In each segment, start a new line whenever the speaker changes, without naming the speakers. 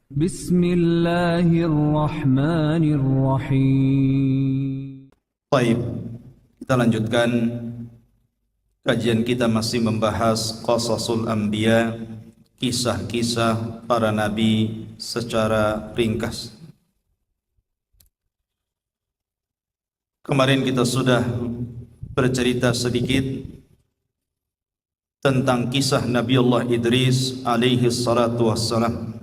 Bismillahirrahmanirrahim.
Baik, kita lanjutkan kajian kita masih membahas Qasasul Anbiya, kisah-kisah para nabi secara ringkas. Kemarin kita sudah bercerita sedikit tentang kisah Nabiullah Idris alaihi salatu wassalam.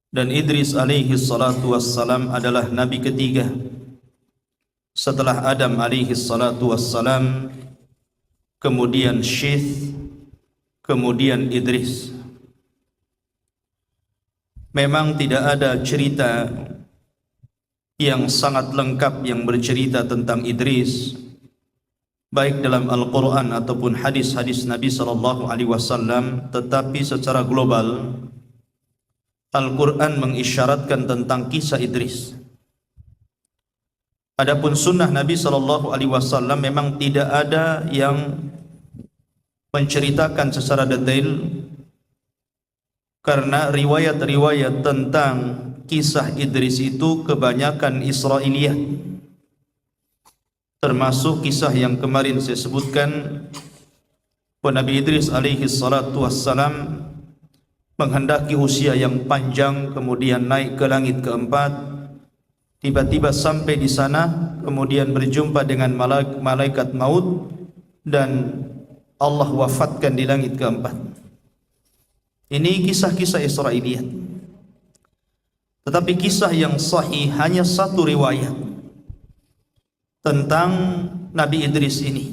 Dan Idris alaihi salatu wassalam adalah nabi ketiga setelah Adam alaihi salatu wassalam, kemudian Syith, kemudian Idris. Memang tidak ada cerita yang sangat lengkap yang bercerita tentang Idris, baik dalam Al-Quran ataupun hadis-hadis Nabi SAW, tetapi secara global Al-Quran mengisyaratkan tentang kisah Idris. Adapun sunnah Nabi SAW memang tidak ada yang menceritakan secara detail, karena riwayat-riwayat tentang kisah Idris itu kebanyakan Israiliyat, termasuk kisah yang kemarin saya sebutkan bahwa Nabi Idris alaihi salatu wassalam menghendaki usia yang panjang, kemudian naik ke langit keempat, tiba-tiba sampai di sana, kemudian berjumpa dengan malaikat maut dan Allah wafatkan di langit keempat. Ini kisah-kisah Israiliyat. Tetapi kisah yang sahih hanya satu riwayat tentang Nabi Idris ini,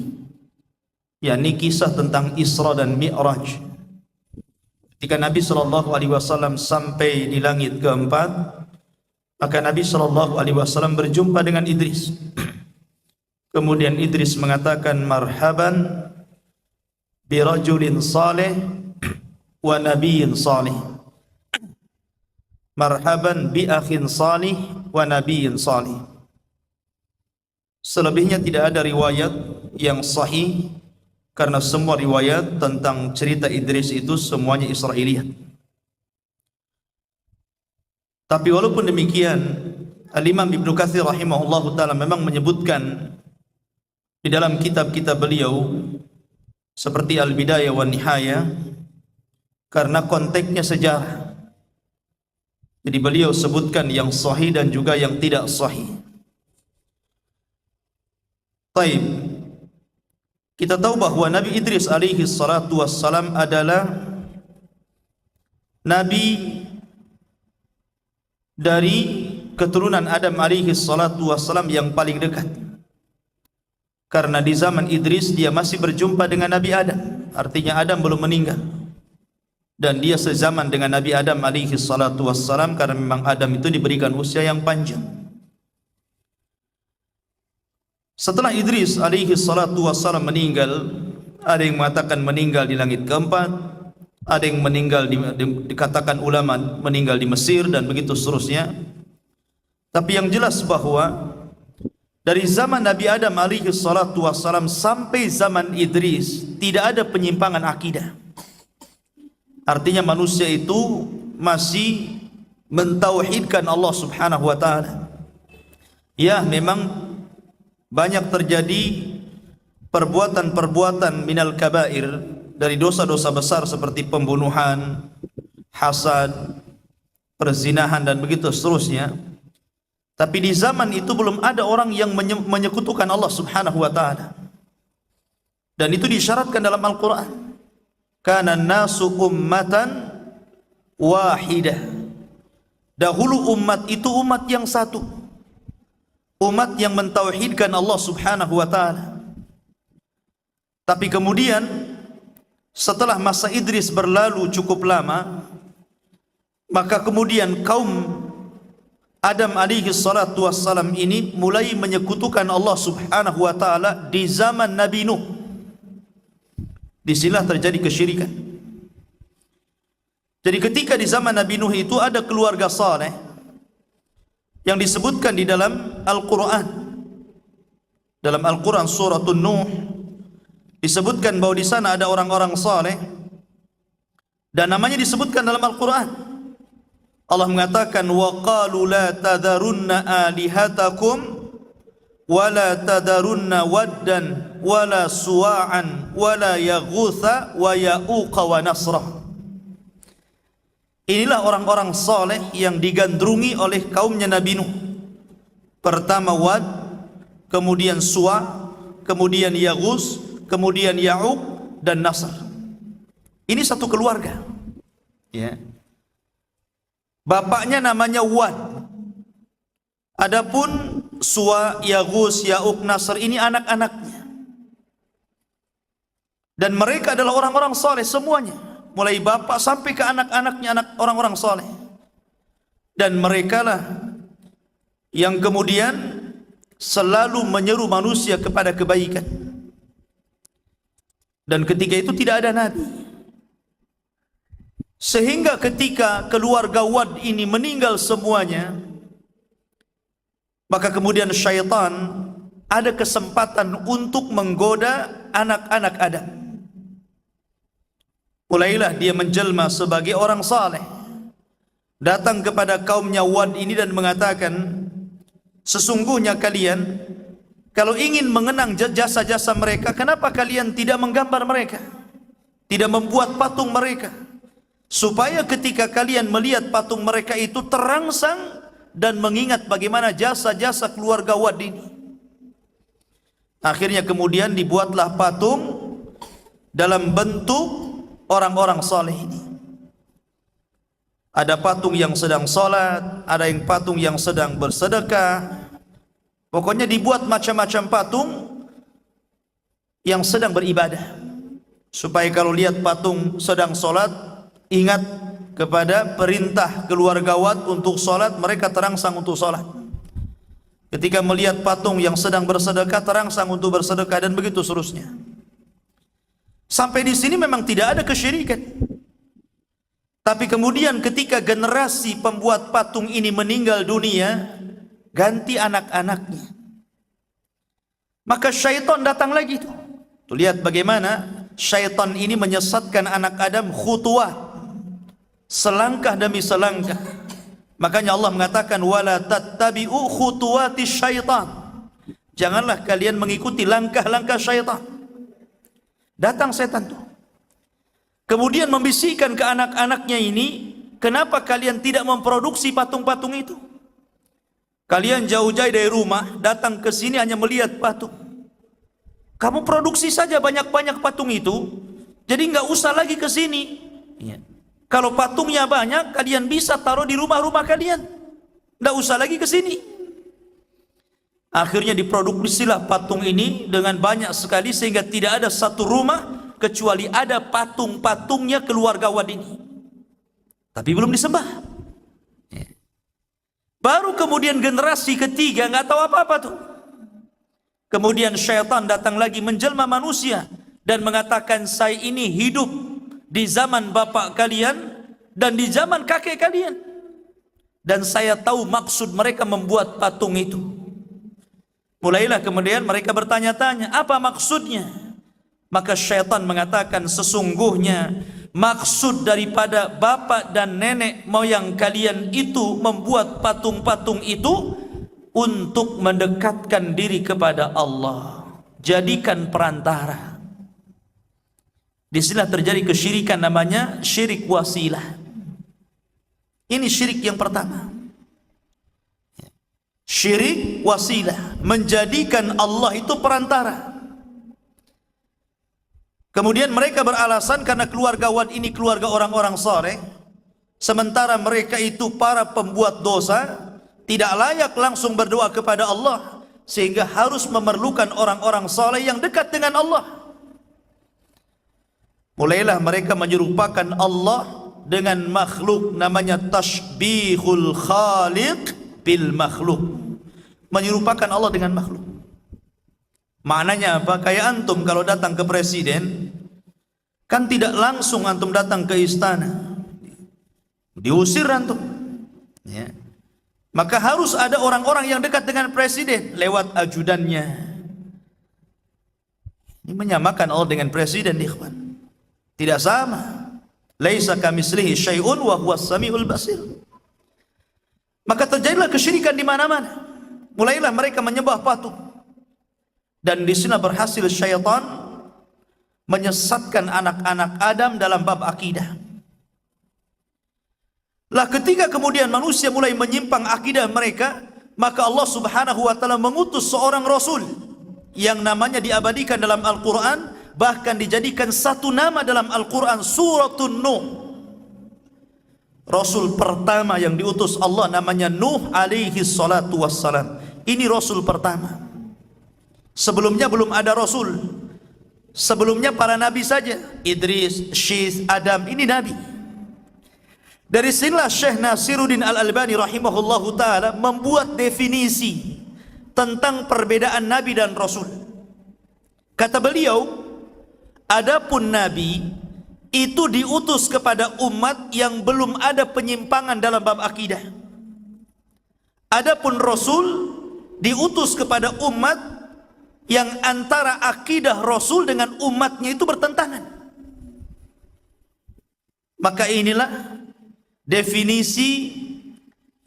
yakni kisah tentang Isra dan Mi'raj. Ketika Nabi SAW sampai di langit keempat, maka Nabi SAW berjumpa dengan Idris. Kemudian Idris mengatakan, marhaban bi rajulin salih wa nabiyyin salih. Marhaban bi akhin salih wa nabiyyin salih. Selebihnya tidak ada riwayat yang sahih, karena semua riwayat tentang cerita Idris itu semuanya Israiliyat. Tapi walaupun demikian, Al-Imam Ibnu Katsir rahimahullahu taala memang menyebutkan di dalam kitab-kitab beliau seperti Al-Bidayah wa Nihayah, karena konteksnya sejarah. Jadi beliau sebutkan yang sahih dan juga yang tidak sahih. Taib, kita tahu bahwa Nabi Idris alaihi salatu wassalam adalah nabi dari keturunan Adam alaihi salatu wassalam yang paling dekat. Karena di zaman Idris dia masih berjumpa dengan Nabi Adam, artinya Adam belum meninggal. Dan dia sezaman dengan Nabi Adam alaihi salatu wassalam, karena memang Adam itu diberikan usia yang panjang. Setelah Idris alaihi salatu wassalam meninggal, ada yang mengatakan meninggal di langit keempat, ada yang meninggal dikatakan ulama meninggal di Mesir, dan begitu seterusnya. Tapi yang jelas bahwa dari zaman Nabi Adam alaihi salatu wassalam sampai zaman Idris tidak ada penyimpangan akidah. Artinya manusia itu masih mentauhidkan Allah Subhanahu wa taala. Ya, memang banyak terjadi perbuatan-perbuatan minal kabair, dari dosa-dosa besar seperti pembunuhan, hasad, perzinahan dan begitu seterusnya. Tapi di zaman itu belum ada orang yang menyekutukan Allah Subhanahu wa taala. Dan itu disyaratkan dalam Al-Qur'an. Kana nasu ummatan wahidah. Dahulu umat itu umat yang satu, umat yang mentauhidkan Allah Subhanahu wa taala. Tapi kemudian setelah masa Idris berlalu cukup lama, maka kemudian kaum Adam alaihi salatu wassalam ini mulai menyekutukan Allah Subhanahu wa taala di zaman Nabi Nuh. Disinilah terjadi kesyirikan. Jadi ketika di zaman Nabi Nuh itu ada keluarga saleh yang disebutkan di dalam Al-Quran. Dalam Al-Quran surah Nuh disebutkan bahwa di sana ada orang-orang saleh, dan namanya disebutkan dalam Al-Quran. Allah mengatakan wa qalu la tadharunna alihatakum wa la tadharunna waddan wa la suwa'an wa la yaghutha wa ya'uqa wa nasra. Inilah orang-orang saleh yang digandrungi oleh kaumnya Nabi Nuh. Pertama Wad, kemudian Suwa, kemudian Yaghus, kemudian Ya'uq dan Nasr. Ini satu keluarga. Ya. Bapaknya namanya Wad. Adapun Suwa, Yaghus, Ya'uq, Nasr ini anak-anaknya. Dan mereka adalah orang-orang saleh semuanya, mulai bapak sampai ke anak-anaknya, anak orang-orang saleh. Dan merekalah yang kemudian selalu menyeru manusia kepada kebaikan. Dan ketika itu tidak ada nabi. Sehingga ketika keluarga Wad ini meninggal semuanya, maka kemudian syaitan ada kesempatan untuk menggoda anak-anak Adam. Mulailah dia menjelma sebagai orang saleh, datang kepada kaumnya Wad ini dan mengatakan, sesungguhnya kalian kalau ingin mengenang jasa-jasa mereka, kenapa kalian tidak menggambar mereka, tidak membuat patung mereka, supaya ketika kalian melihat patung mereka itu terangsang dan mengingat bagaimana jasa-jasa keluarga Wad ini. Akhirnya kemudian dibuatlah patung dalam bentuk orang-orang saleh ini. Ada patung yang sedang salat, ada yang patung yang sedang bersedekah. Pokoknya dibuat macam-macam patung yang sedang beribadah, supaya kalau lihat patung sedang salat, ingat kepada perintah keluarga Wad untuk salat, mereka terangsang untuk salat. Ketika melihat patung yang sedang bersedekah, terangsang untuk bersedekah, dan begitu seterusnya. Sampai di sini memang tidak ada kesyirikan. Tapi kemudian ketika generasi pembuat patung ini meninggal dunia, ganti anak-anaknya, maka syaitan datang lagi tuh. Tuh lihat bagaimana syaitan ini menyesatkan anak Adam khutuwat, selangkah demi selangkah. Makanya Allah mengatakan wala tattabi'u khutuwati syaitan. Janganlah kalian mengikuti langkah-langkah syaitan. Datang setan tuh, kemudian membisikkan ke anak-anaknya ini, kenapa kalian tidak memproduksi patung-patung itu? Kalian jauh-jauh dari rumah, datang ke sini hanya melihat patung. Kamu produksi saja banyak-banyak patung itu, jadi nggak usah lagi ke sini. Ya. Kalau patungnya banyak, kalian bisa taruh di rumah-rumah kalian, nggak usah lagi ke sini. Akhirnya diproduksilah patung ini dengan banyak sekali, sehingga tidak ada satu rumah kecuali ada patung-patungnya keluarga Wad ini. Tapi belum disembah. Baru kemudian generasi ketiga nggak tahu apa-apa tuh. Kemudian syaitan datang lagi menjelma manusia dan mengatakan, saya ini hidup di zaman bapak kalian dan di zaman kakek kalian, dan saya tahu maksud mereka membuat patung itu. Mulailah kemudian mereka bertanya-tanya, apa maksudnya? Maka syaitan mengatakan, sesungguhnya maksud daripada bapak dan nenek moyang kalian itu membuat patung-patung itu untuk mendekatkan diri kepada Allah, jadikan perantara. Disinilah terjadi kesyirikan, namanya syirik wasilah. Ini syirik yang pertama. Syirik wasilah, menjadikan Allah itu perantara. Kemudian mereka beralasan karena keluarga Wad ini keluarga orang-orang saleh, sementara mereka itu para pembuat dosa, tidak layak langsung berdoa kepada Allah, sehingga harus memerlukan orang-orang saleh yang dekat dengan Allah. Mulailah mereka menyerupakan Allah dengan makhluk, namanya tasbihul khaliq bil makhluk, menyerupakan Allah dengan makhluk. Maknanya apa? Kayak antum kalau datang ke presiden, kan tidak langsung antum datang ke istana, diusir antum, ya. Maka harus ada orang-orang yang dekat dengan presiden lewat ajudannya. Ini menyamakan Allah dengan presiden, ikhwan. Tidak sama. Laisa kamitslihi syai'un wa huwas samiul basir. Maka terjadilah kesyirikan di mana-mana. Mulailah mereka menyembah patung. Dan di sini berhasil syaitan menyesatkan anak-anak Adam dalam bab akidah. Lah ketika kemudian manusia mulai menyimpang akidah mereka, maka Allah Subhanahu wa taala mengutus seorang rasul yang namanya diabadikan dalam Al-Qur'an, bahkan dijadikan satu nama dalam Al-Qur'an, Suratun Nuh. Rasul pertama yang diutus Allah namanya Nuh alaihi salatu wassalam. Ini rasul pertama. Sebelumnya belum ada rasul. Sebelumnya para nabi saja. Idris, Syith, Adam, ini nabi. Dari sinilah Syekh Nasiruddin Al-Albani rahimahullahu ta'ala membuat definisi tentang perbedaan nabi dan rasul. Kata beliau, adapun nabi itu diutus kepada umat yang belum ada penyimpangan dalam bab akidah. Adapun rasul diutus kepada umat yang antara akidah rasul dengan umatnya itu bertentangan. Maka inilah definisi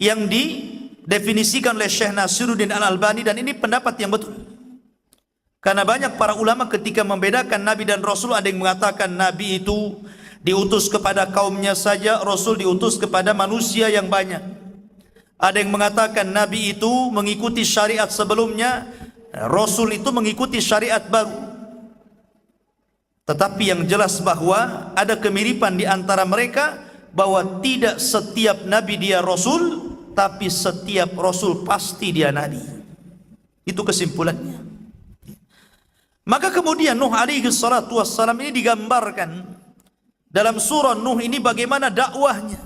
yang didefinisikan oleh Syekh Nasiruddin Al-Albani, dan ini pendapat yang betul. Karena banyak para ulama ketika membedakan nabi dan rasul, ada yang mengatakan nabi itu diutus kepada kaumnya saja, rasul diutus kepada manusia yang banyak. Ada yang mengatakan nabi itu mengikuti syariat sebelumnya, rasul itu mengikuti syariat baru. Tetapi yang jelas bahwa ada kemiripan di antara mereka, bahwa tidak setiap nabi dia rasul, tapi setiap rasul pasti dia nabi. Itu kesimpulannya. Maka kemudian Nuh alaihi salatu wassalam ini digambarkan dalam surah Nuh ini bagaimana dakwahnya.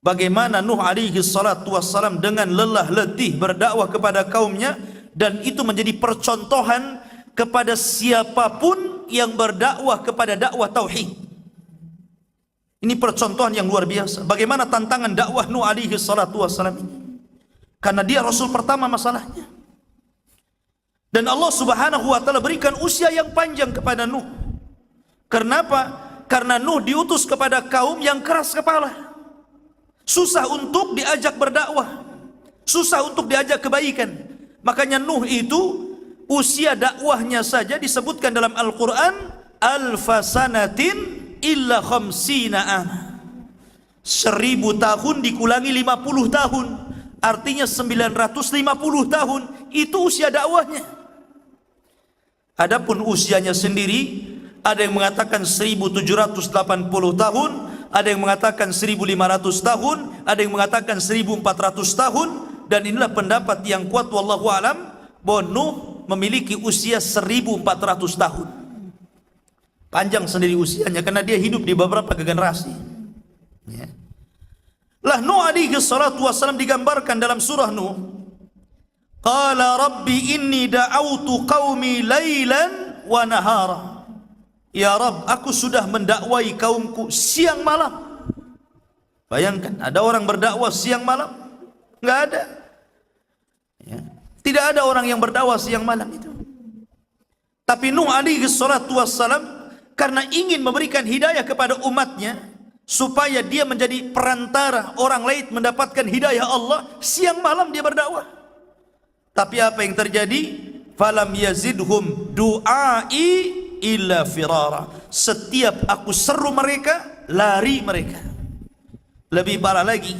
Bagaimana Nuh alaihi salatu wassalam dengan lelah letih berdakwah kepada kaumnya, dan itu menjadi percontohan kepada siapapun yang berdakwah kepada dakwah tauhid. Ini percontohan yang luar biasa. Bagaimana tantangan dakwah Nuh alaihi salatu wassalam ini. Karena dia rasul pertama masalahnya. Dan Allah Subhanahu wa taala berikan usia yang panjang kepada Nuh. Kenapa? Karena Nuh diutus kepada kaum yang keras kepala. Susah untuk diajak berdakwah. Susah untuk diajak kebaikan. Makanya Nuh itu usia dakwahnya saja disebutkan dalam Al-Quran, alfasanatin illa khamsina ama. 1000 tahun dikulangi 50 tahun, artinya 950 tahun. Itu usia dakwahnya. Adapun usianya sendiri, ada yang mengatakan 1780 tahun, ada yang mengatakan 1500 tahun, ada yang mengatakan 1400 tahun. Dan inilah pendapat yang kuat wallahu alam, bahwa Nuh memiliki usia 1400 tahun. Panjang sendiri usianya karena dia hidup di beberapa generasi. Ya. Lah Nuh alaihi salatu wassalam digambarkan dalam surah Nuh. Qala rabbi inni da'autu qaumi lailan wa nahara. Ya Rabb, aku sudah mendakwai kaumku siang malam. Bayangkan, ada orang berdakwah siang malam? Enggak ada. Ya. Tidak ada orang yang berdakwah siang malam itu. Tapi Nuh alaihi salatu wassalam karena ingin memberikan hidayah kepada umatnya, supaya dia menjadi perantara orang lain mendapatkan hidayah Allah, siang malam dia berdakwah. Tapi apa yang terjadi? Falam yazidhum du'ai illa firara. Setiap aku seru mereka, lari mereka. Lebih parah lagi,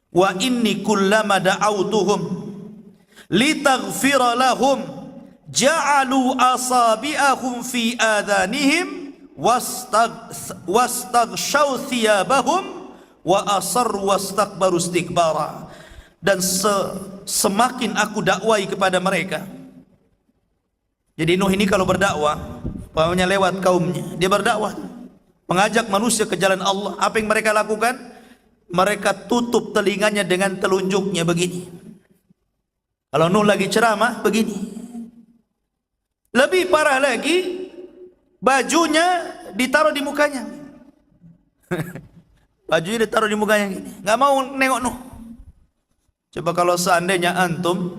wa inni kullama da'autuhum litaghfira lahum ja'alu asabi'ahum fi adhanihim wastaghshaw thiyabahum wa asarru wastakbaru istikbara. Dan semakin aku dakwai kepada mereka. Jadi Nuh ini kalau berdakwah, pokoknya lewat kaumnya, dia berdakwah, mengajak manusia ke jalan Allah. Apa yang mereka lakukan? Mereka tutup telinganya dengan telunjuknya begini. Kalau Nuh lagi ceramah begini. Lebih parah lagi, bajunya ditaruh di mukanya. Bajunya ditaruh di mukanya gini, nggak mau nengok Nuh. Coba kalau seandainya antum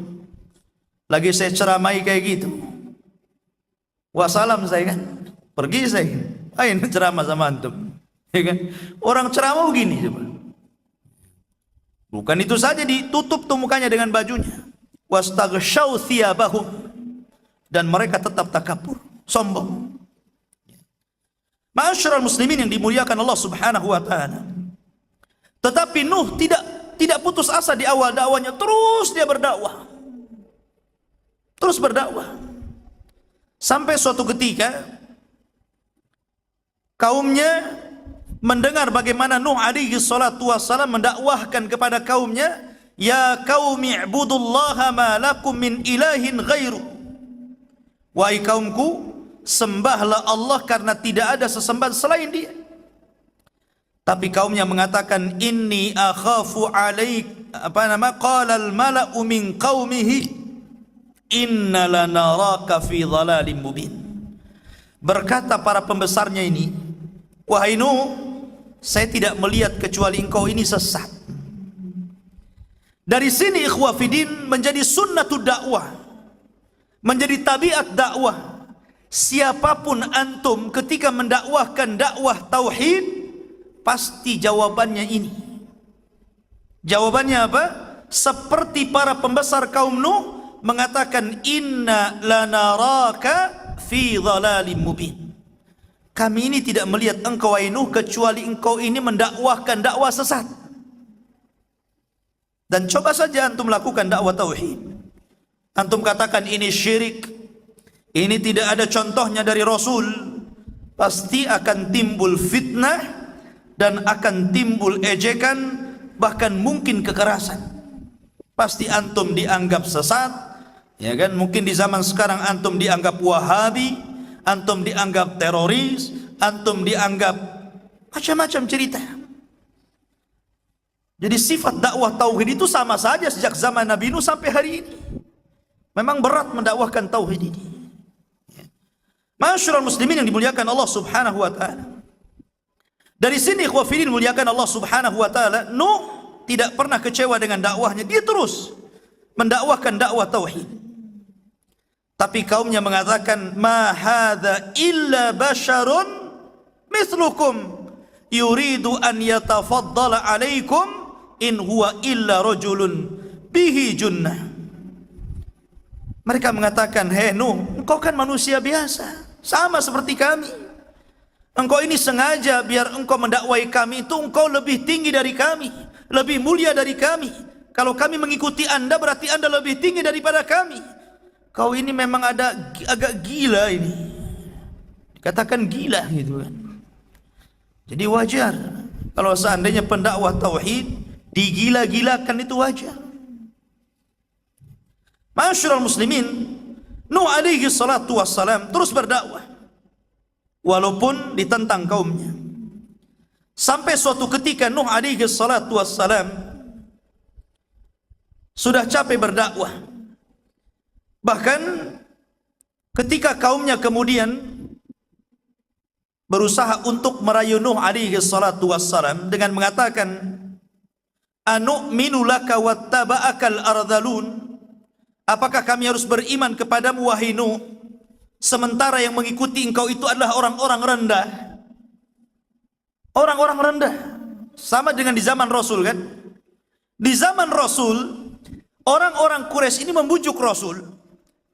lagi saya ceramai kayak gitu, wassalam saya kan, pergi saya, ayo ceramah sama antum, ya kan? Orang ceramah begini coba. Bukan itu saja, ditutup tuh mukanya dengan bajunya. Wastaghshaw thiyabahum, dan mereka tetap takabur, sombong. Ma'asyiral muslimin yang dimuliakan Allah Subhanahu wa taala. Tetapi Nuh tidak putus asa di awal dakwanya, terus dia berdakwah. Terus berdakwah. Sampai suatu ketika kaumnya mendengar bagaimana Nuh alaihi salatu wassalam mendakwahkan kepada kaumnya, ya qaumi ibudullaha ma lakum min ilahin ghairu. Wahai kaumku, sembahlah Allah karena tidak ada sesembahan selain Dia. Tapi kaumnya mengatakan, inni akhafu alaik, qala al mala'u min qaumihi inna lanaraka fi dhalalim mubin. Berkata para pembesarnya ini, wahai Nuh, saya tidak melihat kecuali engkau ini sesat. Dari sini ikhwah fidin menjadi sunnatud dakwah, menjadi tabiat dakwah. Siapapun antum ketika mendakwahkan dakwah tauhid, pasti jawabannya ini. Jawabannya apa? Seperti para pembesar kaum Nuh mengatakan, inna lanaraka fi dhalalim mubin. Kami ini tidak melihat engkau wahai Nuh kecuali engkau ini mendakwahkan dakwah sesat. Dan coba saja antum lakukan dakwah tauhid. Antum katakan ini syirik, ini tidak ada contohnya dari Rasul, pasti akan timbul fitnah dan akan timbul ejekan, bahkan mungkin kekerasan. Pasti antum dianggap sesat, ya kan? Mungkin di zaman sekarang antum dianggap Wahabi, antum dianggap teroris, antum dianggap macam-macam cerita. Jadi sifat dakwah tauhid itu sama saja sejak zaman Nabi Nuh sampai hari ini. Memang berat mendakwahkan tauhid ini. Ma'asyiral muslimin yang dimuliakan Allah Subhanahu wa taala. Dari sini ikhwah fillah dimuliakan Allah Subhanahu wa taala, Nuh tidak pernah kecewa dengan dakwahnya. Dia terus mendakwahkan dakwah tauhid. Tapi kaumnya mengatakan, ma hadza illa basyarun mithlukum yuridu an yatafaddala alaikum in huwa illa rajulun bihi junnah. Mereka mengatakan, hei Nuh, engkau kan manusia biasa, sama seperti kami. Engkau ini sengaja biar engkau mendakwai kami itu engkau lebih tinggi dari kami, lebih mulia dari kami. Kalau kami mengikuti anda berarti anda lebih tinggi daripada kami. Kau ini memang agak gila ini. Dikatakan gila gitu kan. Jadi wajar kalau seandainya pendakwah tauhid digila-gilakan, itu wajar. Ma'asyiral muslimin, Nuh alaihi salatu wassalam terus berdakwah walaupun ditentang kaumnya. Sampai suatu ketika Nuh alaihi salatu wassalam sudah capek berdakwah. Bahkan ketika kaumnya kemudian berusaha untuk merayu Nuh alaihi salatu wassalam dengan mengatakan, anu'minu laka wattaba'akal ardhalun. Apakah kami harus beriman kepadamu wahai Nuh, sementara yang mengikuti engkau itu adalah orang-orang rendah? Orang-orang rendah. Sama dengan di zaman Rasul kan? Di zaman Rasul, orang-orang Quraisy ini membujuk Rasul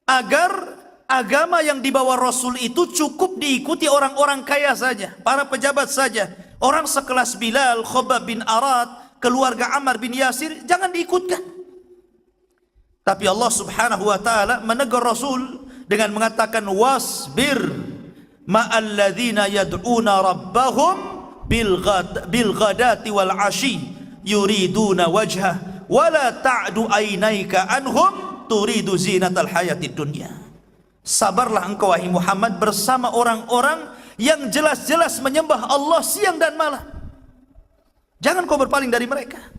agar agama yang dibawa Rasul itu cukup diikuti orang-orang kaya saja, para pejabat saja. Orang sekelas Bilal, Khobab bin Arad, keluarga Ammar bin Yasir jangan diikutkan. Tapi Allah Subhanahu wa taala menegur Rasul dengan mengatakan, wasbir ma'alladzina yad'una rabbahum bil ghadati wal ashi yuriduna wajhah wala ta'du ainaika anhum turidu zinatal hayatid dunya. Sabarlah engkau wahai Muhammad bersama orang-orang yang jelas-jelas menyembah Allah siang dan malam. Jangan kau berpaling dari mereka.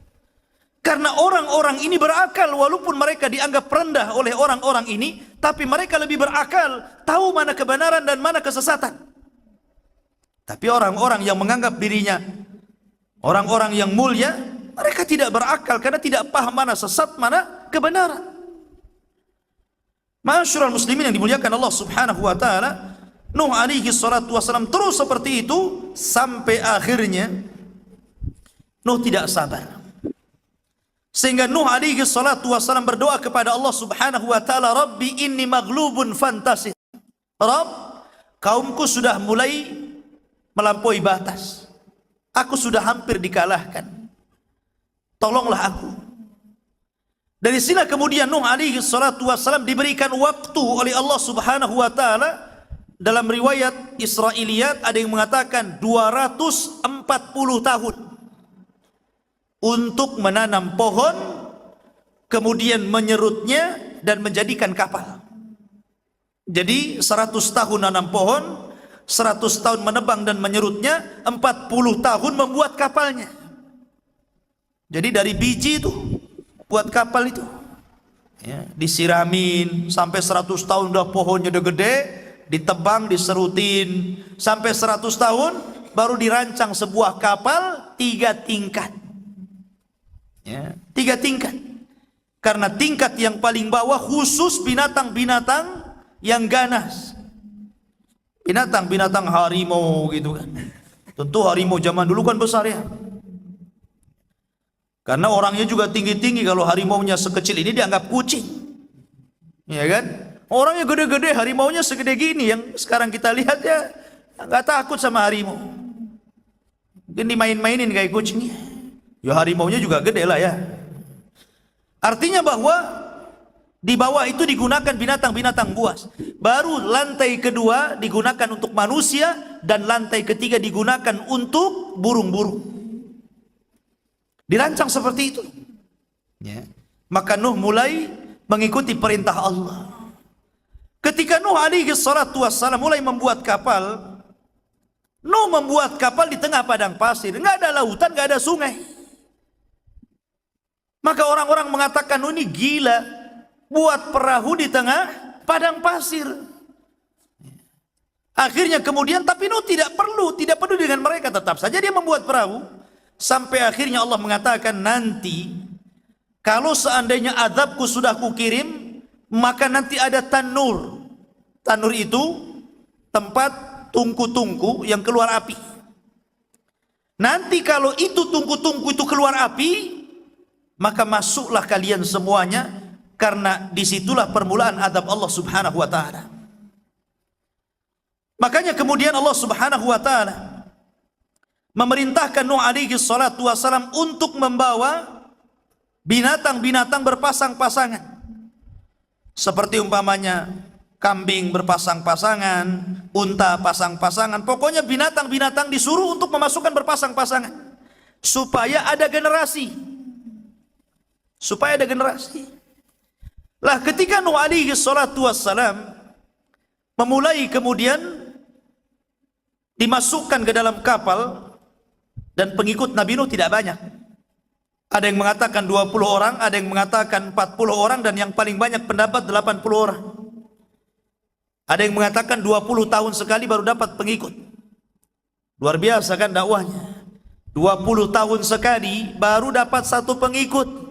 Karena orang-orang ini berakal, walaupun mereka dianggap rendah oleh orang-orang ini, tapi mereka lebih berakal, tahu mana kebenaran dan mana kesesatan. Tapi orang-orang yang menganggap dirinya orang-orang yang mulia, mereka tidak berakal karena tidak paham mana sesat, mana kebenaran. Ma'asyiral muslimin yang dimuliakan Allah Subhanahu wa taala, Nuh alaihi salatu wasallam terus seperti itu sampai akhirnya Nuh tidak sabar. Sehingga Nuh alaihi salatu wassalam berdoa kepada Allah subhanahu wa ta'ala, Rabbi inni maghlubun fantasir. Rabb, kaumku sudah mulai melampaui batas. Aku sudah hampir dikalahkan. Tolonglah aku. Dari sini kemudian Nuh alaihi salatu wassalam diberikan waktu oleh Allah subhanahu wa ta'ala. Dalam riwayat Israiliyat ada yang mengatakan 240 tahun. Untuk menanam pohon, kemudian menyerutnya dan menjadikan kapal. Jadi 100 tahun nanam pohon, 100 tahun menebang dan menyerutnya, 40 tahun membuat kapalnya. Jadi dari biji itu buat kapal itu, ya, disiramin sampai 100 tahun udah pohonnya udah gede, ditebang, diserutin sampai 100 tahun baru dirancang sebuah kapal 3 tingkat. Ya, 3 tingkat. Karena tingkat yang paling bawah khusus binatang-binatang yang ganas. Binatang-binatang harimau gitu kan. Tentu harimau zaman dulu kan besar ya. Karena orangnya juga tinggi-tinggi. Kalau harimaunya sekecil ini dianggap kucing. Ya kan? Orangnya gede-gede, harimaunya segede gini. Yang sekarang kita lihat ya nggak takut sama harimau. Mungkin dimain-mainin kayak kucingnya. Ya harimaunya juga gede lah ya. Artinya bahwa di bawah itu digunakan binatang-binatang buas. Baru lantai kedua digunakan untuk manusia dan lantai ketiga digunakan untuk burung-burung. Dirancang seperti itu. Ya. Maka Nuh mulai mengikuti perintah Allah. Ketika Nuh alaihi salatu wassalam mulai membuat kapal, Nuh membuat kapal di tengah padang pasir. Nggak ada lautan, nggak ada sungai. Maka orang-orang mengatakan, oh, ini gila, buat perahu di tengah padang pasir. Akhirnya kemudian, tapi Nuh tidak perlu dengan mereka, tetap saja dia membuat perahu. Sampai akhirnya Allah mengatakan, nanti kalau seandainya azabku sudah kukirim, maka nanti ada tanur. Tanur itu tempat tungku-tungku yang keluar api. Nanti kalau itu tungku-tungku itu keluar api, maka masuklah kalian semuanya, karena disitulah permulaan azab Allah subhanahu wa ta'ala. Makanya kemudian Allah subhanahu wa ta'ala memerintahkan Nuh alaihi salatu wassalam untuk membawa binatang-binatang berpasang-pasangan. Seperti umpamanya kambing berpasang-pasangan, unta pasang-pasangan. Pokoknya binatang-binatang disuruh untuk memasukkan berpasang-pasangan. Supaya ada generasi. Lah ketika Nuh alaihi salatu wassalam memulai kemudian dimasukkan ke dalam kapal, dan pengikut Nabi Nuh tidak banyak. Ada yang mengatakan 20 orang, ada yang mengatakan 40 orang, dan yang paling banyak pendapat 80 orang. Ada yang mengatakan 20 tahun sekali baru dapat pengikut. Luar biasa kan dakwahnya. 20 tahun sekali baru dapat 1 pengikut.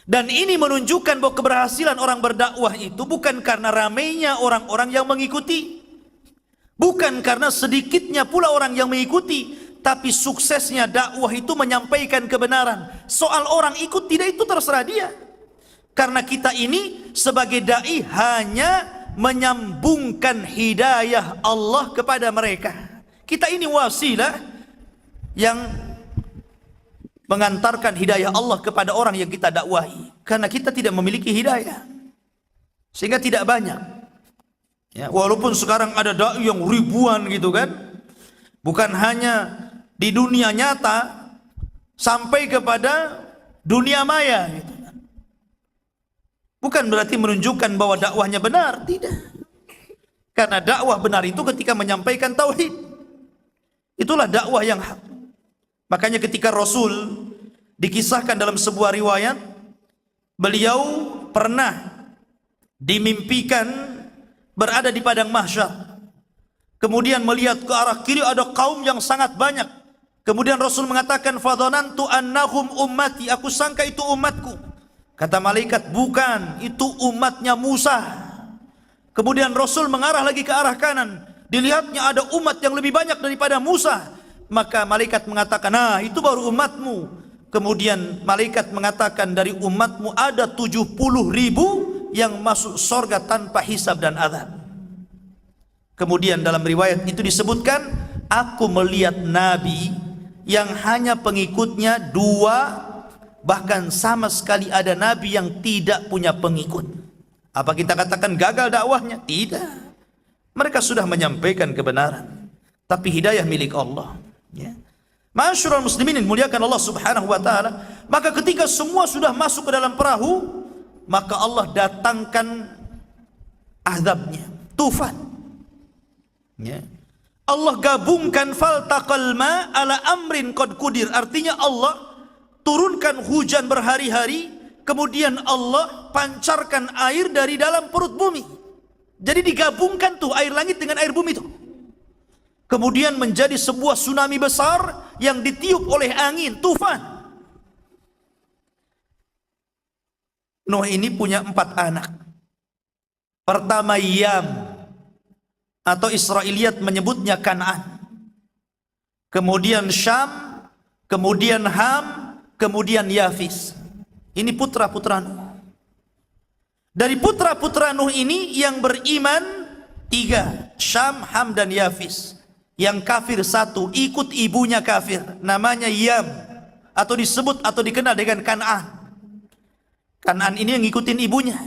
Dan ini menunjukkan bahwa keberhasilan orang berdakwah itu bukan karena ramainya orang-orang yang mengikuti, bukan karena sedikitnya pula orang yang mengikuti, tapi suksesnya dakwah itu menyampaikan kebenaran. Soal orang ikut tidak, itu terserah dia. Karena kita ini sebagai dai hanya menyambungkan hidayah Allah kepada mereka. Kita ini wasilah yang mengantarkan hidayah Allah kepada orang yang kita dakwahi. Karena kita tidak memiliki hidayah, sehingga tidak banyak. Ya, walaupun sekarang ada dai yang ribuan gitu kan, bukan hanya di dunia nyata, sampai kepada dunia maya gitu kan. Bukan berarti menunjukkan bahwa dakwahnya benar, tidak. Karena dakwah benar itu ketika menyampaikan tauhid. Itulah dakwah yang hak. Makanya ketika Rasul dikisahkan dalam sebuah riwayat, beliau pernah dimimpikan berada di padang mahsyar. Kemudian melihat ke arah kiri ada kaum yang sangat banyak. Kemudian Rasul mengatakan, fadhanantu annahum ummati, aku sangka itu umatku. Kata malaikat, bukan, itu umatnya Musa. Kemudian Rasul mengarah lagi ke arah kanan, dilihatnya ada umat yang lebih banyak daripada Musa. Maka malaikat mengatakan, nah itu baru umatmu. kemudian malaikat mengatakan dari umatmu ada 70.000 yang masuk surga tanpa hisab dan azab. Kemudian dalam riwayat itu disebutkan, aku melihat Nabi yang hanya pengikutnya 2, bahkan sama sekali ada Nabi yang tidak punya pengikut. Apa kita katakan gagal dakwahnya? Tidak. Mereka sudah menyampaikan kebenaran, tapi hidayah milik Allah. Ya. Ma'asyiral muslimin dimuliakan Allah Subhanahu wa taala, maka ketika semua sudah masuk ke dalam perahu, maka Allah datangkan azabnya, tufan. Ya. Allah gabungkan faltaqal ma ala amrin qad qudir, artinya Allah turunkan hujan berhari-hari, kemudian Allah pancarkan air dari dalam perut bumi. Jadi digabungkan tuh air langit dengan air bumi tuh. Kemudian menjadi sebuah tsunami besar yang ditiup oleh angin, tufan. Nuh ini punya 4 anak. Pertama Yam, atau Israiliyat menyebutnya Kan'an. Kemudian Syam, kemudian Ham, kemudian Yafis. Ini putra-putra Nuh. Dari putra-putra Nuh ini yang beriman 3, Syam, Ham, dan Yafis. Yang kafir 1, ikut ibunya kafir, namanya Yam, atau disebut atau dikenal dengan Kan'an. Kan'an ini yang ngikutin ibunya.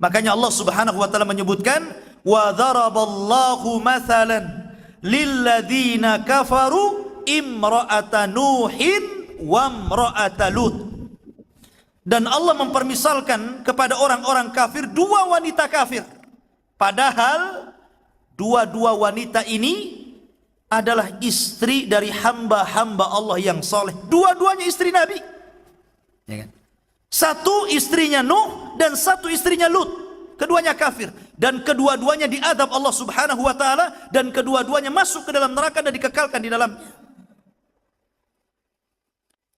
Makanya Allah Subhanahu wa taala menyebutkan, wa dharaballahu mathalan lilladzina kafaru imra'ata Nuhin wa imra'ata Lut. Dan Allah mempermisalkan kepada orang-orang kafir 2 wanita kafir. Padahal dua-dua wanita ini adalah istri dari hamba-hamba Allah yang soleh. Dua-duanya istri Nabi. Ya kan? 1 istrinya Nuh dan 1 istrinya Lut. Keduanya kafir. Dan kedua-duanya diadab Allah Subhanahu wa ta'ala. Dan kedua-duanya masuk ke dalam neraka dan dikekalkan di dalamnya.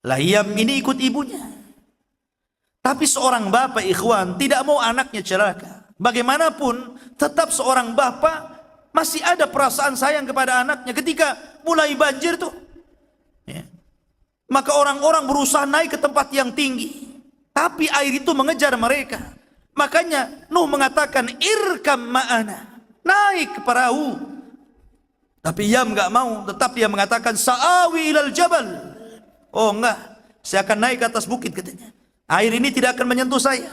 Yam ini ikut ibunya. Tapi seorang bapak ikhwan tidak mau anaknya celaka. Bagaimanapun tetap seorang bapak masih ada perasaan sayang kepada anaknya. Ketika mulai banjir tuh, ya, maka orang-orang berusaha naik ke tempat yang tinggi, tapi air itu mengejar mereka. Makanya Nuh mengatakan, irkam ma'ana, naik ke perahu. Tapi Yam nggak mau, tetap dia mengatakan, sa'awi ilal jabal. Oh enggak, saya akan naik ke atas bukit katanya. Air ini tidak akan menyentuh saya.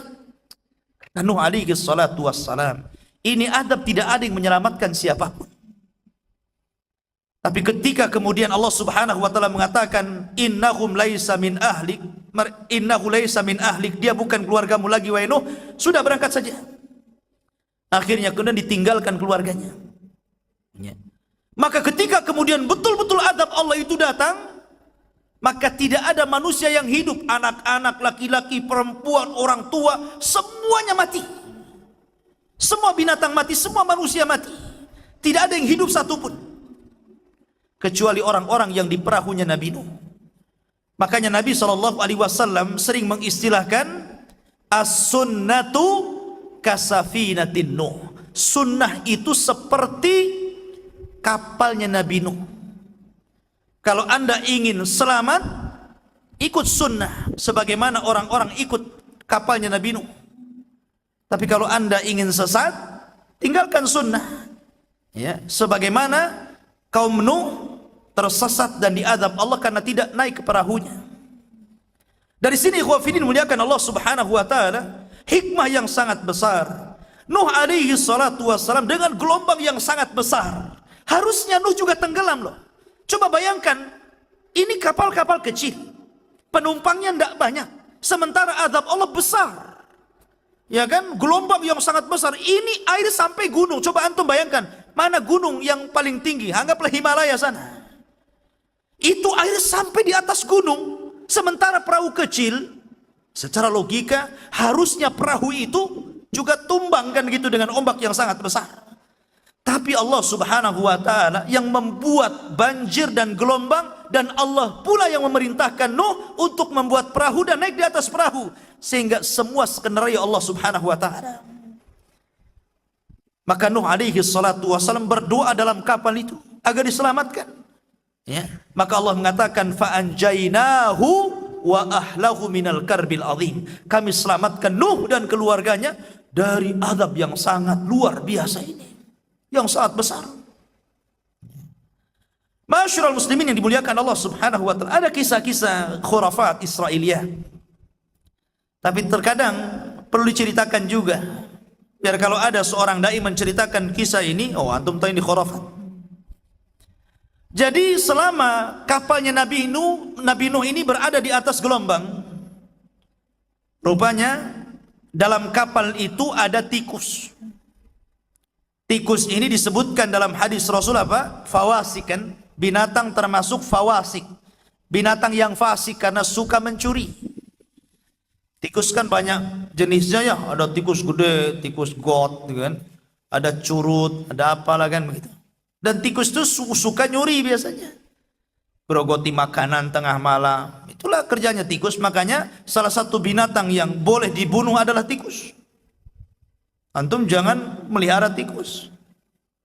Dan Nuh alaihi salatu wassalam, ini adab tidak ada yang menyelamatkan siapapun. Tapi ketika kemudian Allah Subhanahu wa taala mengatakan, innahum laisa min ahlik, innahu laisa min ahlik, dia bukan keluargamu lagi wahai Nuh, sudah berangkat saja. Akhirnya kemudian ditinggalkan keluarganya. Ya. Maka ketika kemudian betul-betul adab Allah itu datang, maka tidak ada manusia yang hidup, anak-anak, laki-laki, perempuan, orang tua, semuanya mati. Semua binatang mati, semua manusia mati. Tidak ada yang hidup satupun, kecuali orang-orang yang di perahunya Nabi Nuh. Makanya Nabi SAW sering mengistilahkan as-sunnatu kasafinatin Nuh. Sunnah itu seperti kapalnya Nabi Nuh. Kalau anda ingin selamat, ikut sunnah sebagaimana orang-orang ikut kapalnya Nabi Nuh. Tapi kalau anda ingin sesat, tinggalkan sunnah. Ya, sebagaimana kaum Nuh tersesat dan diazab Allah karena tidak naik ke perahunya. Dari sini ikhwafidin muliakan Allah Subhanahu wa taala, hikmah yang sangat besar. Nuh alaihi salatu wassalam dengan gelombang yang sangat besar. Harusnya Nuh juga tenggelam loh. Coba bayangkan, ini kapal-kapal kecil, penumpangnya tidak banyak, sementara azab Allah besar. Ya kan, gelombang yang sangat besar. Ini air sampai gunung. Coba antum bayangkan, mana gunung yang paling tinggi? Anggaplah Himalaya sana. Itu air sampai di atas gunung. Sementara perahu kecil, secara logika harusnya perahu itu juga tumbang kan gitu dengan ombak yang sangat besar. Tapi Allah Subhanahu wa taala yang membuat banjir dan gelombang, dan Allah pula yang memerintahkan Nuh untuk membuat perahu dan naik di atas perahu, sehingga semua skenario Allah Subhanahu wa taala. Maka Nuh alaihi salatu wasallam berdoa dalam kapal itu agar diselamatkan. Ya, maka Allah mengatakan fa anjainahu wa ahlahu minal karbil azim. Kami selamatkan Nuh dan keluarganya dari azab yang sangat luar biasa ini, yang sangat besar. Masyarul muslimin yang dimuliakan Allah Subhanahu wa taala, ada kisah-kisah khurafat Israiliyah. Tapi terkadang perlu diceritakan juga, biar kalau ada seorang dai menceritakan kisah ini, oh antum tahu ini khurafat. Jadi selama kapalnya Nabi Nuh ini berada di atas gelombang, rupanya dalam kapal itu ada tikus. Tikus ini disebutkan dalam hadis Rasul apa? Fawasik, kan? Binatang termasuk fawasik, binatang yang fasik karena suka mencuri. Tikus kan banyak jenisnya ya, ada tikus gede, tikus got, gitu kan? Ada curut, ada apalah kan begitu. Dan tikus itu suka nyuri biasanya, gerogoti makanan tengah malam. Itulah kerjanya tikus. Makanya salah satu binatang yang boleh dibunuh adalah tikus. Antum jangan melihara tikus.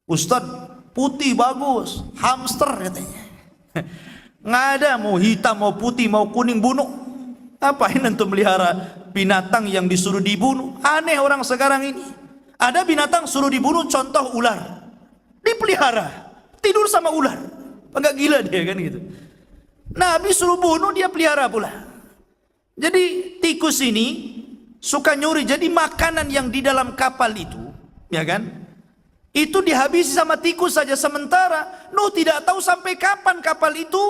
Ustadz, putih bagus, hamster katanya. Nggak ada, mau hitam, mau putih, mau kuning, bunuh. Apain antum melihara binatang yang disuruh dibunuh? Aneh orang sekarang ini. Ada binatang suruh dibunuh, contoh ular, dipelihara, tidur sama ular. Enggak gila dia kan gitu. Nabi suruh bunuh, dia pelihara pula. Jadi tikus ini suka nyuri. Jadi makanan yang di dalam kapal itu, ya kan, itu dihabisi sama tikus saja. Sementara Nuh tidak tahu sampai kapan kapal itu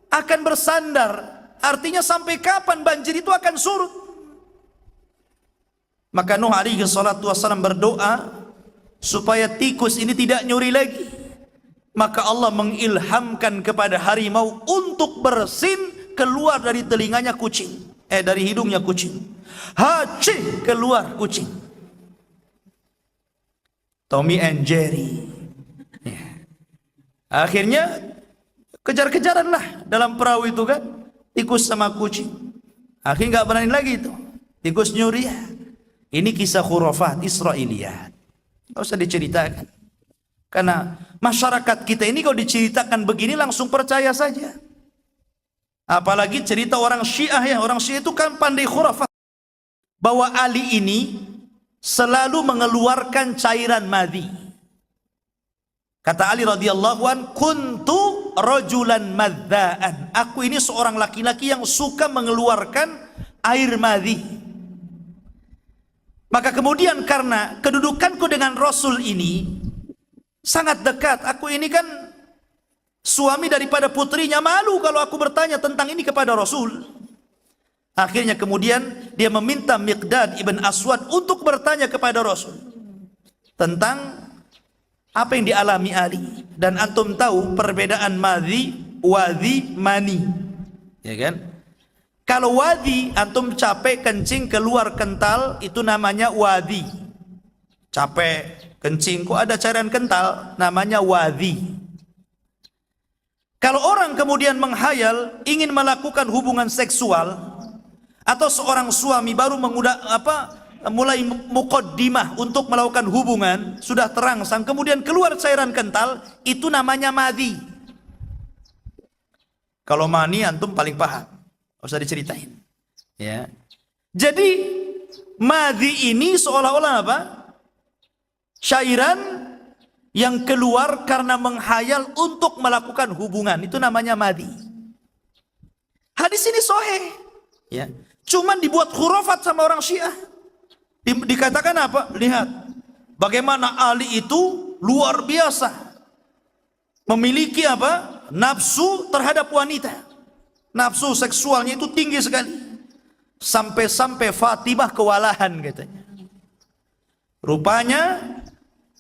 akan bersandar. Artinya sampai kapan banjir itu akan surut. Maka Nuh alaihi salatu wassalam berdoa supaya tikus ini tidak nyuri lagi. Maka Allah mengilhamkan kepada harimau untuk bersin keluar dari telinganya kucing, dari hidungnya kucing. Haci, keluar kucing. Tommy and Jerry. Ya. Akhirnya kejar-kejaran lah dalam perahu itu kan, tikus sama kucing. Akhirnya nggak berani lagi itu, tikus nyuri. Ini kisah khurafat Israiliyat, nggak usah diceritakan. Karena masyarakat kita ini kalau diceritakan begini langsung percaya saja. Apalagi cerita orang Syiah ya, orang Syiah itu kan pandai khurafat. Bahwa Ali ini selalu mengeluarkan cairan madhi. Kata Ali radhiyallahu an, kuntu rajulan madzaan. Aku ini seorang laki-laki yang suka mengeluarkan air madhi. Maka kemudian karena kedudukanku dengan Rasul ini sangat dekat, aku ini kan suami daripada putrinya, malu kalau aku bertanya tentang ini kepada Rasul. Akhirnya kemudian dia meminta Miqdad ibn Aswad untuk bertanya kepada Rasul tentang apa yang dialami Ali. Dan antum tahu perbedaan madhi, wadhi, mani, ya kan? Kalau wadhi, antum capek kencing keluar kental, itu namanya wadhi. Capek kencing kok ada cairan kental, namanya wadhi. Kalau orang kemudian menghayal ingin melakukan hubungan seksual, atau seorang suami baru mulai muqaddimah untuk melakukan hubungan, sudah terangsang kemudian keluar cairan kental, itu namanya madhi. Kalau mani antum paling paham, nggak usah diceritain ya. Jadi madhi ini seolah-olah apa? Cairan yang keluar karena menghayal untuk melakukan hubungan, itu namanya madhi. Hadis ini sahih ya. Cuman dibuat khurafat sama orang Syiah. Dikatakan apa? Lihat bagaimana Ali itu luar biasa memiliki apa? Nafsu terhadap wanita. Nafsu seksualnya itu tinggi sekali. Sampai-sampai Fatimah kewalahan katanya. Rupanya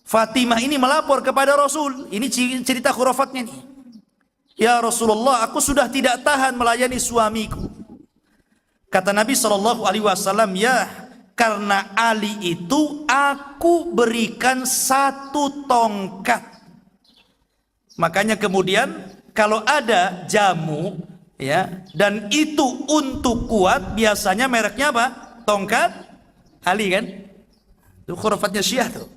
Fatimah ini melapor kepada Rasul. Ini cerita khurafatnya nih. Ya Rasulullah, aku sudah tidak tahan melayani suamiku. Kata Nabi SAW, ya karena Ali itu aku berikan 1 tongkat. Makanya kemudian kalau ada jamu ya, dan itu untuk kuat, biasanya mereknya apa? Tongkat Ali kan? Itu khurafatnya Syiah tuh.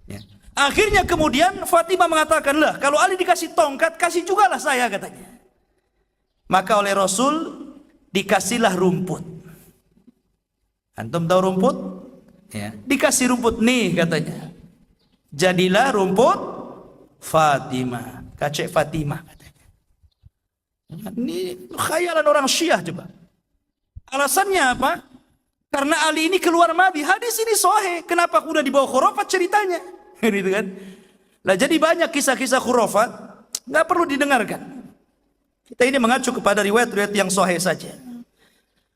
Ya. Akhirnya kemudian Fatimah mengatakan, lah kalau Ali dikasih tongkat, kasih juga lah saya katanya. Maka oleh Rasul dikasihlah rumput. Antum tahu rumput? Ya, dikasih rumput nih katanya. Jadilah rumput Fatimah, kacek Fatimah katanya. Ini khayalan orang Syiah coba. Alasannya apa? Karena Ali ini keluar Nabi. Hadis ini sahih. Kenapa udah dibawa khurafat ceritanya? Gitu kan? Lah jadi banyak kisah-kisah khurafat nggak perlu didengarkan. Kita ini mengacu kepada riwayat-riwayat yang sahih saja.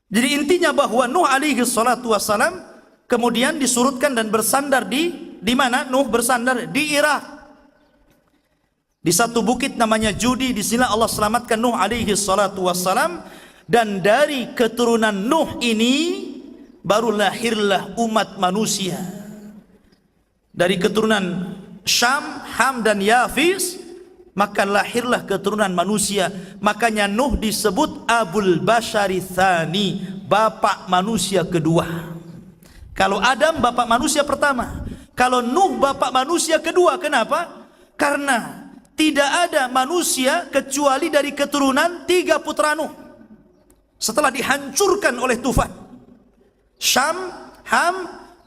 Jadi intinya bahwa Nuh alaihi salatu wassalam kemudian disurutkan dan bersandar di mana? Nuh bersandar di Irak. Di satu bukit namanya Judi, di sini Allah selamatkan Nuh alaihi salatu wassalam, dan dari keturunan Nuh ini baru lahirlah umat manusia. Dari keturunan Syam, Ham dan Yafis, maka lahirlah keturunan manusia. Makanya Nuh disebut Abul Bashari Tsani, bapak manusia kedua. Kalau Adam bapak manusia pertama, kalau Nuh bapak manusia kedua. Kenapa? Karena tidak ada manusia kecuali dari keturunan 3 putra Nuh setelah dihancurkan oleh tufan. Syam, Ham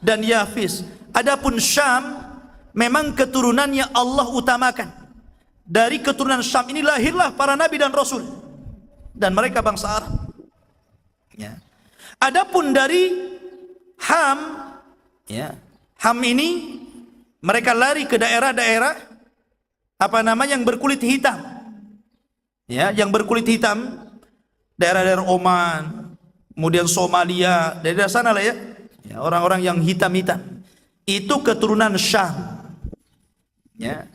dan Yafis. Adapun Syam memang keturunannya Allah utamakan. Dari keturunan Syam ini lahirlah para nabi dan rasul, dan mereka bangsa Arab. Ya. Adapun dari Ham, ya, Ham ini mereka lari ke daerah-daerah yang berkulit hitam. Ya, yang berkulit hitam, daerah-daerah Oman, kemudian Somalia, daerah sana lah ya. Ya, orang-orang yang hitam-hitam. Itu keturunan Syam. Ya.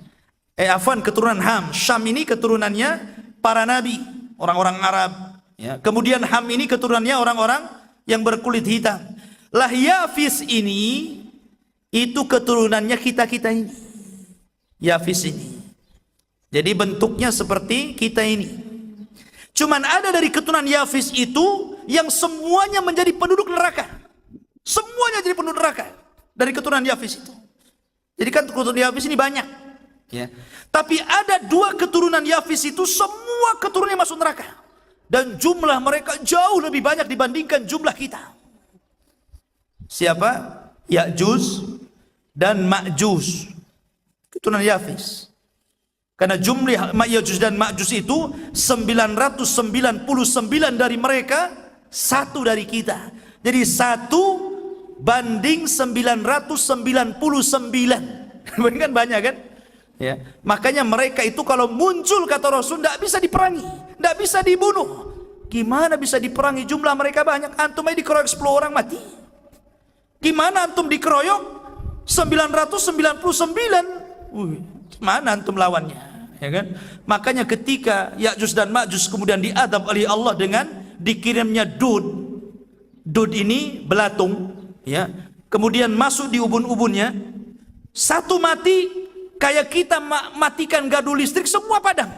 Keturunan Ham. Syam ini keturunannya para nabi, orang-orang Arab. Ya. Kemudian Ham ini keturunannya orang-orang yang berkulit hitam. Lah Yafis ini itu keturunannya kita-kita ini. Yafis ini. Jadi bentuknya seperti kita ini. Cuman ada dari keturunan Yafis itu yang semuanya menjadi penduduk neraka. Semuanya jadi penduduk neraka dari keturunan Yafis itu. Jadi kan keturunan Yafis ini banyak. Ya. Tapi ada 2 keturunan Yafis itu semua keturunannya masuk neraka, dan jumlah mereka jauh lebih banyak dibandingkan jumlah kita. Siapa? Ya'juj dan Ma'juj, keturunan Yafis. Karena jumlah Ya'juj dan Ma'juj itu 999 dari mereka, 1 dari kita. Jadi 1 banding 999. Kan banyak kan? Ya, makanya mereka itu kalau muncul kata Rasul tidak bisa diperangi, tidak bisa dibunuh. Gimana bisa diperangi? Jumlah mereka banyak. Antum aja dikeroyok 10 orang mati. Gimana antum dikeroyok 999? Mana antum lawannya? Ya kan? Makanya ketika Ya'juj dan Ma'juj kemudian diadab oleh Allah dengan dikirimnya dud. Dud ini belatung, ya. Kemudian masuk di ubun-ubunnya. 1 mati. Kayak kita matikan gardu listrik, semua padam.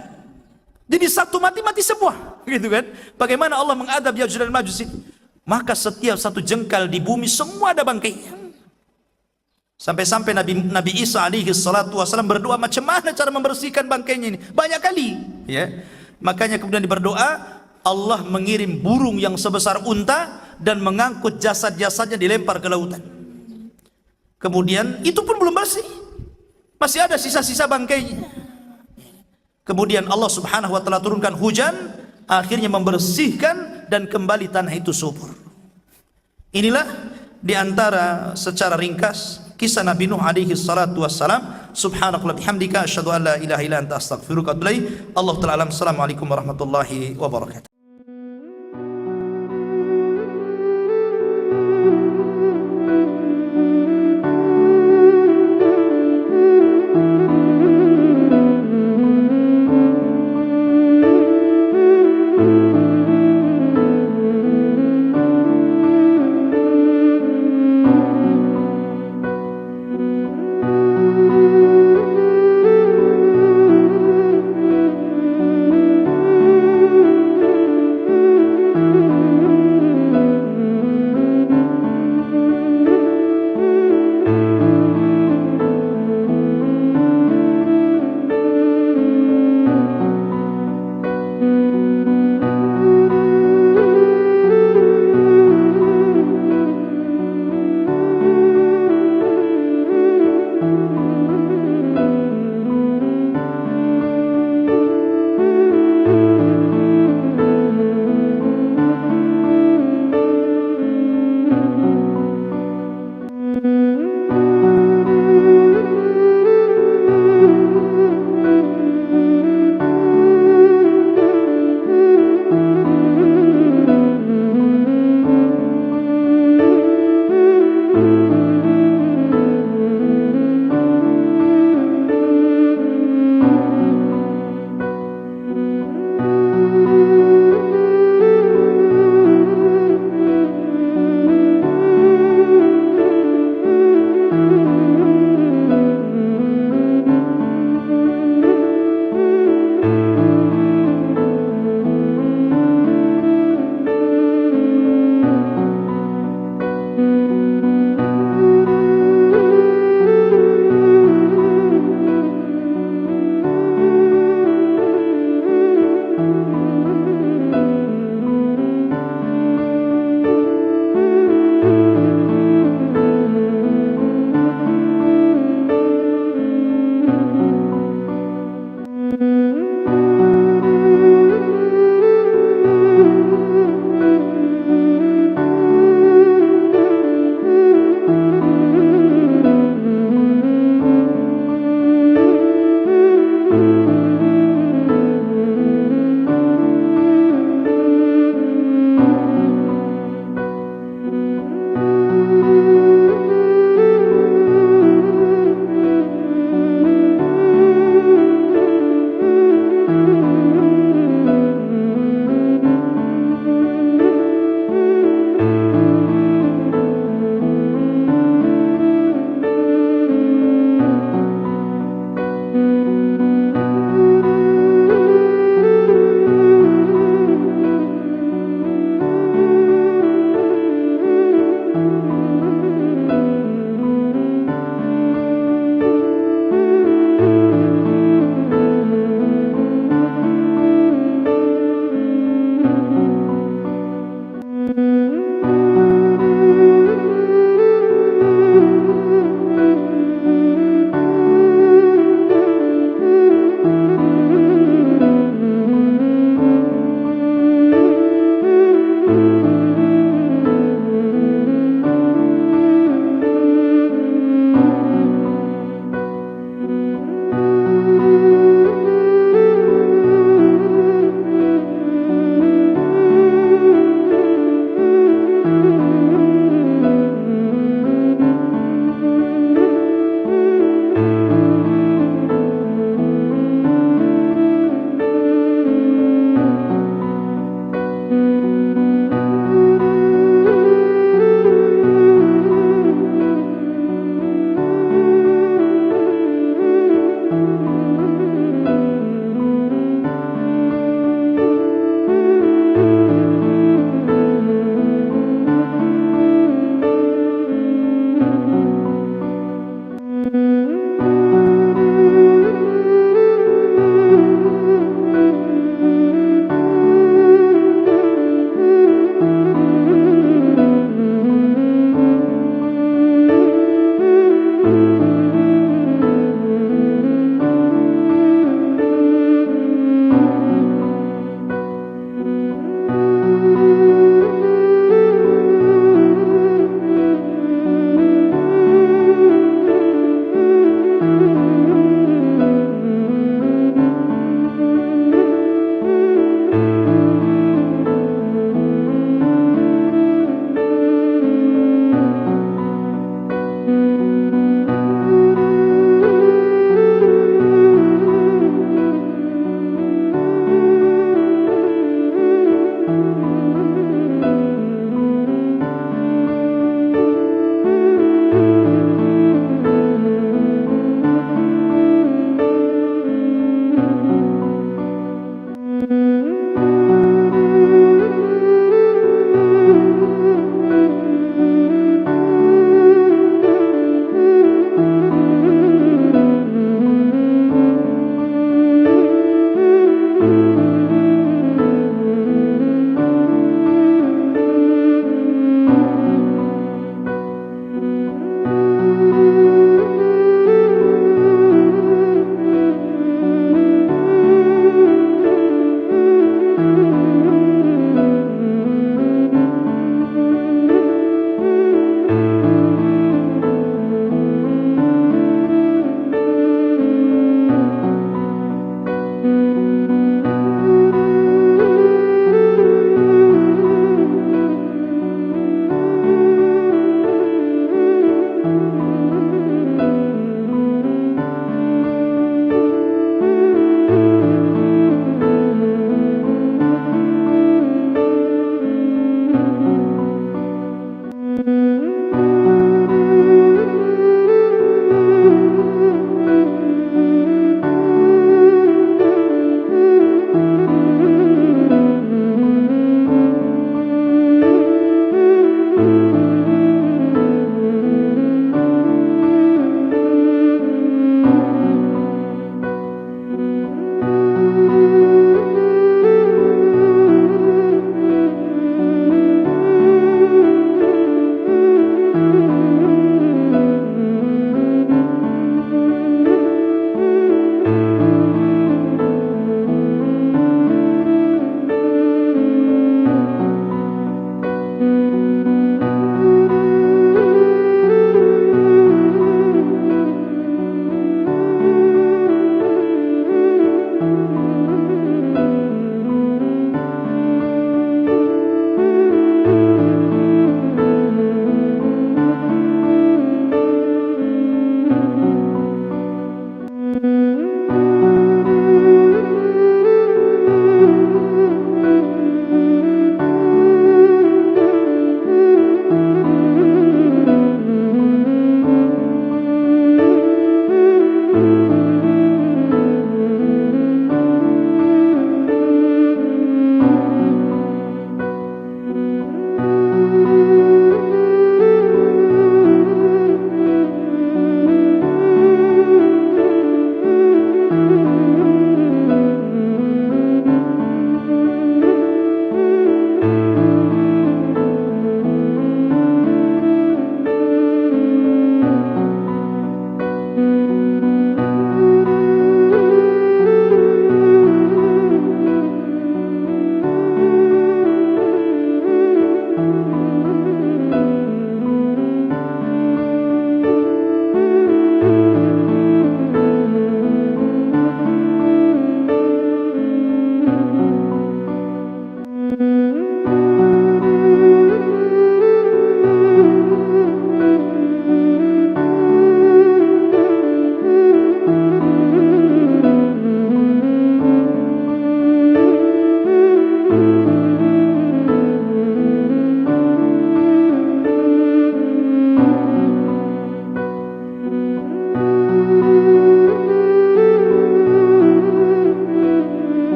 Jadi 1 mati semua, gitu kan? Bagaimana Allah mengadab Ya'juj dan Ma'juj ini? Maka setiap 1 jengkal di bumi semua ada bangkainya. Sampai-sampai Nabi Isa alaihi salatu wasallam berdoa macam mana cara membersihkan bangkainya ini? Banyak kali, ya. Makanya kemudian berdoa, Allah mengirim burung yang sebesar unta dan mengangkut jasad-jasadnya dilempar ke lautan. Kemudian itu pun belum bersih. Masih ada sisa-sisa bangkainya. Kemudian Allah subhanahu wa ta'ala turunkan hujan, akhirnya membersihkan dan kembali tanah itu subur. Inilah diantara secara ringkas kisah Nabi Nuh alaihi salatu wassalam. Subhanakallah bihamdika asyhadu an la ilaha illa anta astaghfiruka wa atubu ilaik. Allah ta'ala alam. Assalamualaikum warahmatullahi wabarakatuh.